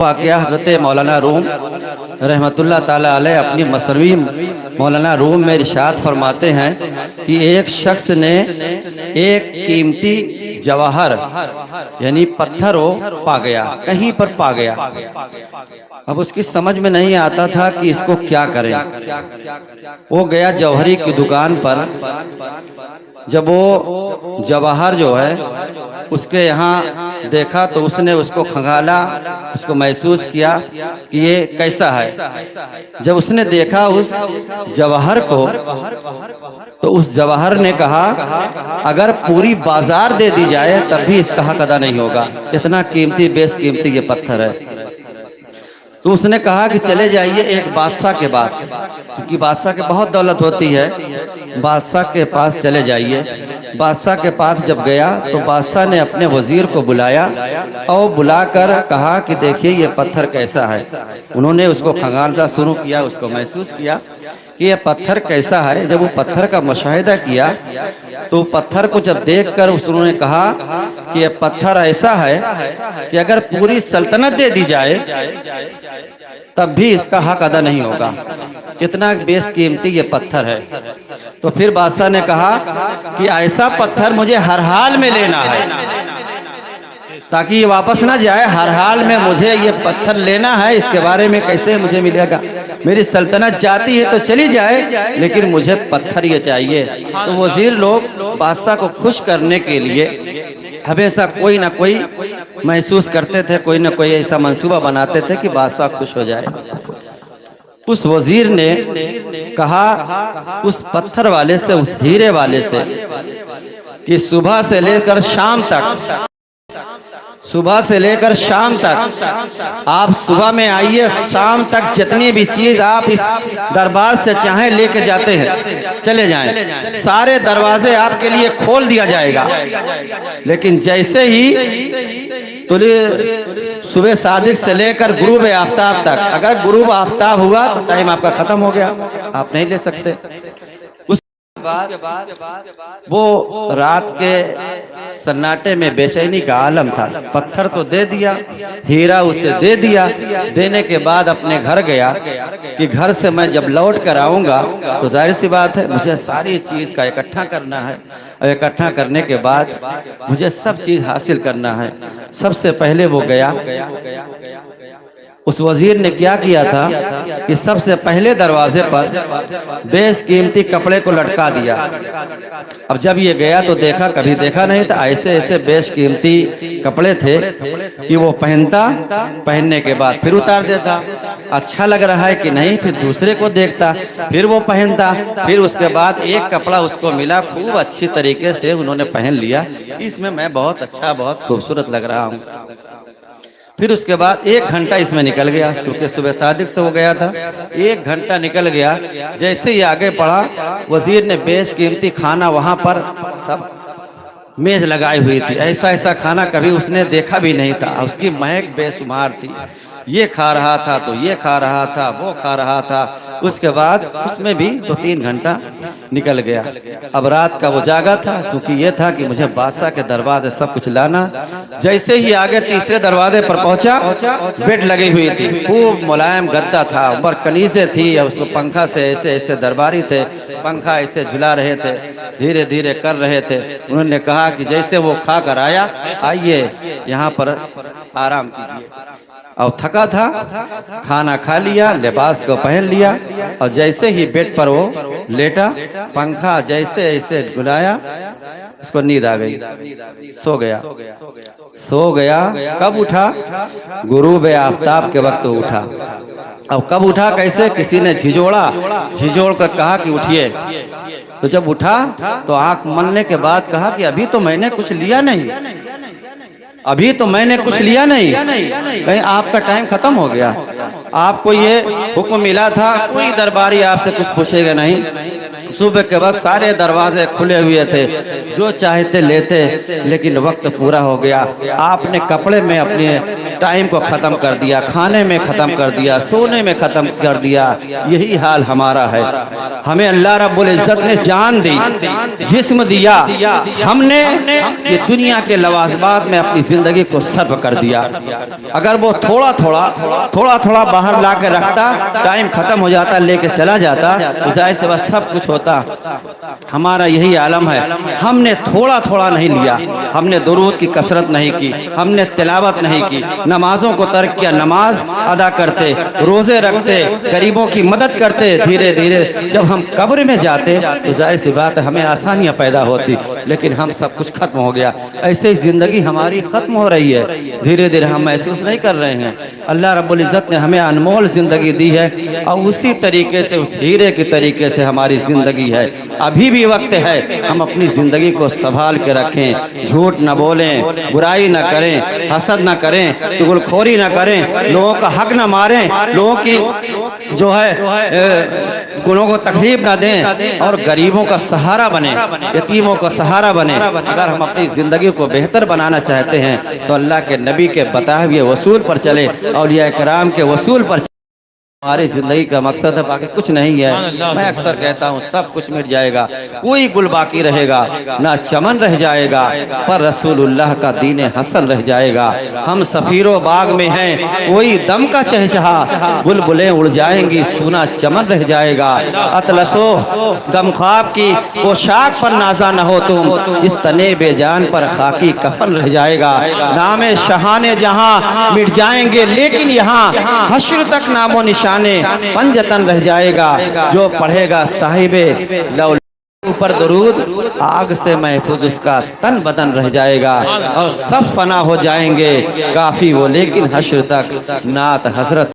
वाक़या हज़रत मौलाना रूम रहमतुल्लाह ताला अलैह अपनी मसनवी मौलाना रूम में इरशाद फरमाते हैं कि एक शख्स ने एक कीमती जवाहर यानी पत्थर वो पा गया, कहीं पर पा गया। अब उसकी समझ में नहीं आता था कि इसको क्या करें। वो गया जौहरी की दुकान पर। जब वो जवाहर जो है उसके यहाँ देखा तो उसने उसको खंगाला, उसको महसूस किया कि ये कैसा है। जब उसने देखा उस जवाहर को तो उस जवाहर ने कहा अगर पूरी बाजार दे दी जाए तब भी इसका हक अदा नहीं होगा, इतना कीमती बेशकीमती ये पत्थर है। तो उसने कहा कि चले जाइए एक बादशाह के पास, क्योंकि बादशाह के बहुत दौलत होती है, बादशाह के पास चले जाइए। बादशाह के पास जब गया तो बादशाह ने अपने वजीर को बुलाया और बुलाकर कहा कि देखिए ये पत्थर कैसा है। उन्होंने उसको खंगालना शुरू किया, उसको महसूस किया कि ये पत्थर कैसा है। जब वो पत्थर का मुशाहिदा किया तो पत्थर को जब देखकर उन्होंने कहा कि ये पत्थर ऐसा है कि अगर पूरी सल्तनत दे दी जाए तब भी इसका हक अदा नहीं होगा, इतना बेशकीमती ये पत्थर है। तो फिर बादशाह ने कहा कि ऐसा पत्थर मुझे हर हाल में लेना है, ताकि ये वापस ना जाए, हर हाल में मुझे ये पत्थर लेना है। इसके बारे में कैसे मुझे मिलेगा, मेरी सल्तनत जाती है तो चली जाए, लेकिन मुझे पत्थर ये चाहिए। तो वजीर लोग बादशाह को खुश करने के लिए हमेशा कोई ना कोई महसूस करते थे, कोई ना कोई ऐसा मंसूबा बनाते थे कि बादशाह खुश हो जाए। उस वजीर ने कहा उस पत्थर वाले से, उस हीरे वाले से कि सुबह से लेकर शाम तक, सुबह से लेकर शाम तक आप सुबह में आइए, शाम तक जितनी भी चीज आप इस दरबार से चाहें लेके जाते हैं चले जाएं, सारे दरवाजे आपके लिए खोल दिया जाएगा। लेकिन जैसे ही सुबह सादिक से लेकर गुरूब आफ्ताब तक, अगर गुरूब आफ्ताब हुआ तो टाइम आपका खत्म हो गया, आप नहीं ले सकते। वो रात के सन्नाटे में बेचैनी का आलम था। पत्थर तो दे दिया, हीरा उसे दे दिया, देने के बाद अपने घर गया कि घर से मैं जब लौट कर आऊंगा तो जाहिर सी बात है मुझे सारी चीज का इकट्ठा करना है, और इकट्ठा करने के बाद मुझे सब चीज हासिल करना है। सबसे पहले वो गया, उस वजीर ने क्या किया था कि सबसे पहले दरवाजे पर बेशकीमती कपड़े को लटका दिया। अब जब ये गया तो देखा, कभी देखा नहीं था, ऐसे ऐसे बेशकीमती कपड़े थे कि वो पहनता, पहनने के बाद फिर उतार देता, अच्छा लग रहा है कि नहीं, फिर दूसरे को देखता, फिर वो पहनता, फिर उसके बाद एक कपड़ा उसको मिला, खूब अच्छी तरीके से उन्होंने पहन लिया, इसमें मैं बहुत अच्छा, बहुत खूबसूरत लग रहा हूँ। फिर उसके बाद 1 घंटा इसमें निकल गया, क्योंकि सुबह सादिक से हो गया था। 1 घंटा निकल गया, जैसे ही आगे बढ़ा वजीर ने बेशकीमती खाना वहां पर सब मेज लगाई हुई थी, ऐसा ऐसा खाना कभी उसने देखा भी नहीं था, उसकी महक बेशुमार थी। ये खा रहा था तो ये खा रहा था, वो खा रहा था। उसके बाद उसमें भी 2-3 घंटा निकल गया। अब रात का वो जागा था, क्योंकि ये था कि मुझे बादशाह के दरबार से सब कुछ लाना। जैसे ही आगे तीसरे दरवाजे पर पहुंचा, बेड लगी हुई थी, खूब मुलायम गद्दा था, ऊपर कनीज़ें थी, और उसको पंखा से ऐसे ऐसे दरबारी थे, पंखा ऐसे झुला रहे थे, धीरे धीरे कर रहे थे। उन्होंने कहा कि जैसे वो खा कर आया, आइए यहाँ पर आराम कीजिए। और थका था, खाना खा लिया, लिबास को पहन लिया, और जैसे ही बेड पर वो लेटा, पंखा जैसे ऐसे घुलाया, उसको नींद आ गई, सो गया। सो गया, कब उठा? गुरूब आफ्ताब के वक्त उठा। अब कब उठा, कैसे? किसी ने झिझोड़ा, झिझोड़ कर कहा कि उठिए। तो जब उठा तो आंख मलने के बाद कहा कि अभी तो मैंने कुछ लिया नहीं, अभी तो मैंने कुछ लिया नहीं, कहीं आपका टाइम खत्म हो गया? आपको ये हुक्म मिला था, कोई दरबारी आपसे कुछ पूछेगा नहीं, सुबह के वक्त सारे दरवाजे खुले हुए थे, जो चाहते लेते, लेकिन वक्त पूरा हो गया। आपने कपड़े में अपने टाइम को ख़त्म कर दिया, खाने में ख़त्म कर दिया, सोने में ख़त्म कर दिया। यही हाल हमारा है। हमें अल्लाह रब्बुल इज़्ज़त ने जान दी, जिस्म दिया, हमने ये दुनिया के लवाजमात में अपनी ज़िंदगी को सर्व कर दिया। अगर वो थोड़ा थोड़ा बाहर ला के रखता, टाइम ख़त्म हो जाता, लेके चला जाता, तो जाहिर सी बात सब कुछ होता। हमारा यही आलम है, हमने थोड़ा नहीं लिया, हमने दुरूद की कसरत नहीं की, हमने तिलावत नहीं की, नमाजों को तर्क किया, नमाज अदा करते, रोज़े रखते, गरीबों की मदद करते। धीरे धीरे जब हम कब्र में जाते तो जाहिर सी बात है हमें आसानियाँ पैदा होती, लेकिन हम सब कुछ खत्म हो गया। ऐसे ही ज़िंदगी हमारी ख़त्म हो रही है, धीरे धीरे हम महसूस नहीं कर रहे हैं। अल्लाह रब्बुल इज़्ज़त ने हमें अनमोल ज़िंदगी दी है और उसी तरीके से, उस हीरे के तरीके से हमारी ज़िंदगी है। अभी भी वक्त है, हम अपनी ज़िंदगी को संभाल के रखें, झूठ न बोलें, बुराई न करें, हसद न करें, चुगलखोरी न करें, लोगों का हक न मारें, लोगों की जो है गुनों को तकलीफ न दें और गरीबों का सहारा बने, यतीमों का सहारा बने। अगर हम अपनी ज़िंदगी को बेहतर बनाना चाहते हैं तो अल्लाह के नबी के बताए हुए वसूल पर चले, औलिया कराम के वसूल पर। हमारी जिंदगी का मकसद है, बाकी कुछ नहीं है। मैं अक्सर कहता हूँ सब कुछ मिट जाएगा, कोई गुल बाकी रहेगा ना, चमन रह जाएगा, पर रसूलुल्लाह का दीन हसन रह जाएगा। हम सफीरो बाग में हैं, कोई दम का चहचहा, बुलबुलें उड़ जाएंगी, सूना चमन रह जाएगा। अतलसो गमख्वाब की पोशाक पर नाजा न हो तुम, इस तने बेजान पर खाकी कफन रह जाएगा। नामे शहाने जहाँ मिट जाएंगे, लेकिन यहाँ हश्र तक नामो निशान पंजतन रह जाएगा। जो पढ़ेगा साहिबे लौ ऊपर दरूद, आग से महफूज उसका तन बदन रह जाएगा और सब फना हो जाएंगे। काफी वो लेकिन हश्र तक नात हजरत